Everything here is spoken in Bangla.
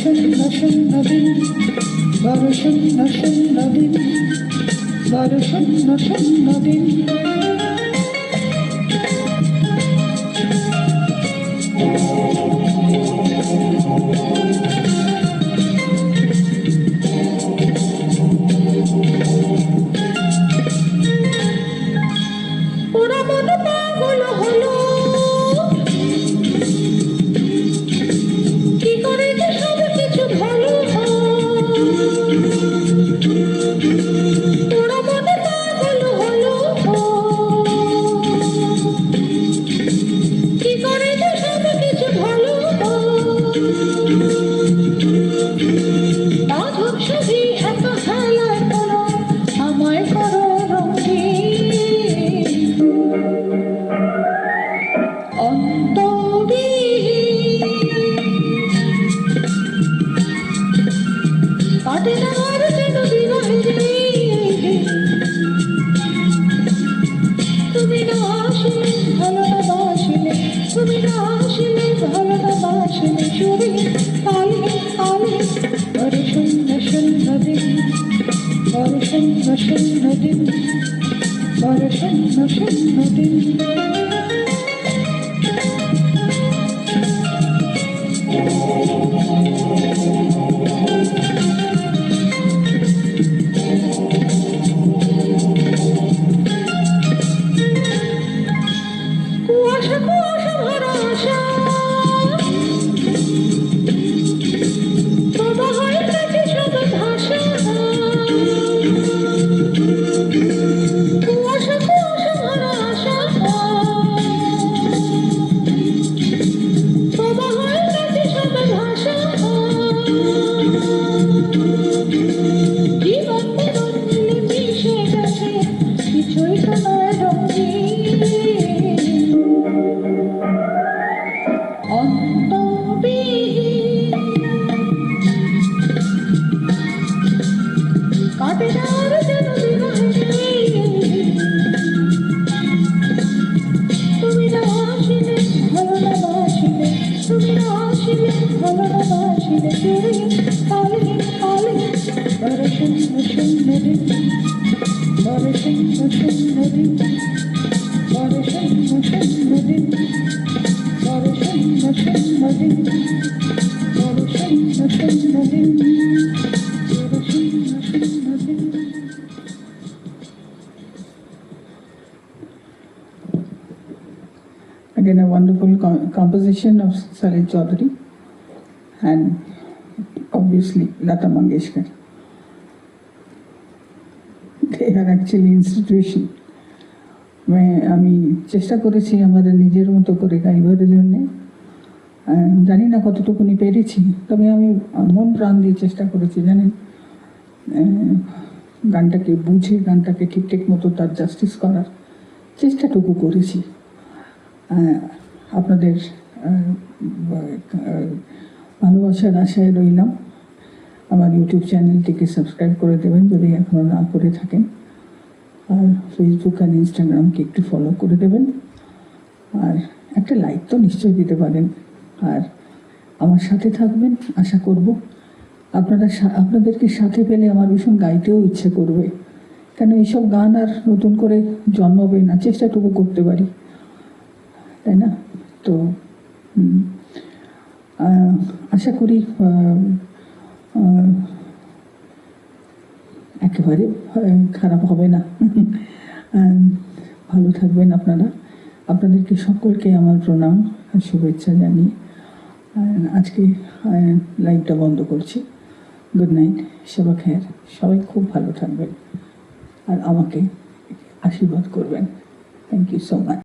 শূন্য শূন্য দিন, বড় শূন্য শূন্য দিন, বড় শূন্য শূন্য দিন। ওরা মন পাগল হলো, কি করে যে সব কিছু ভালো হয়। ওরা মন পাগল হলো, কি করে যে সব কিছু ভালো হয়। বাঁধব ছবি এত হেলায় করো, আমায় করো রঙিন। কাটে না আর যেন বিরহের দিন, তুমি না আসিলে ভালো না বাসিলে, তুমি না আসিলে ভালো না বাসিলে, চুরি আলে আলে বড় শূন্য শূন্য দিন, বড় শূন্য শূন্য দিন, বড় শূন্য শূন্য দিন। কুয়াশা কুয়াশা ভরা আশা, বাবা হয় কাছে সব ভাষা। কুয়াশা কুয়াশা ভরা আশা, বাবা হয় কাছে সব ভাষা। জীবন মরণ মিলে মিশে গেছে, কিছুই তো নয় রঙিন। কাটে না আর যেন বিরহের দিন, তুমি না আসিলে ভালো না বাসিলে, তুমি না আসিলে ভালো না বাসিলে, চুরি আলে আলে বড় শূন্য শূন্য দিন, বড় শূন্য শূন্য দিন, বড় শূন্য শূন্য দিন, বড় শূন্য শূন্য দিন, বড় শূন্য শূন্য দিন, বড় শূন্য শূন্য দিন। Again, a wonderful composition of Salil Chaudhary and obviously Lata Mangeshkar. They are actually institution. আমি চেষ্টা করেছি আমাদের নিজের মতো করে গাইবার জন্যে, জানি না কতটুকুনি পেরেছি, তবে আমি মন প্রাণ দিয়ে চেষ্টা করেছি জানেন, গানটাকে বুঝে গানটাকে ঠিকঠাক মতো তার জাস্টিস করার চেষ্টাটুকু করেছি। আপনাদের ভালোবাসার আশায় রইলাম। আমার ইউটিউব চ্যানেলটিকে সাবস্ক্রাইব করে দেবেন যদি এখনও না করে থাকেন, আর ফেসবুক আর ইনস্টাগ্রামকে একটু ফলো করে দেবেন, আর একটা লাইক তো নিশ্চয়ই দিতে পারেন, আর আমার সাথে থাকবেন আশা করব। আপনাদেরকে সাথে পেলে আমার ভীষণ গাইতেও ইচ্ছে করবে, কেন এইসব গান আর নতুন করে জন্মাবে না, চেষ্টাটুকু করতে পারি, তাই না? তো আশা করি একেবারে খারাপ হবে না। ভালো থাকবেন আপনারা। আপনাদেরকে সকলকে আমার প্রণাম আর শুভেচ্ছা জানিয়ে আজকে লাইভটা বন্ধ করছি। গুড নাইট, শবা খের। সবাই খুব ভালো থাকবেন আর আমাকে আশীর্বাদ করবেন। Thank you so much.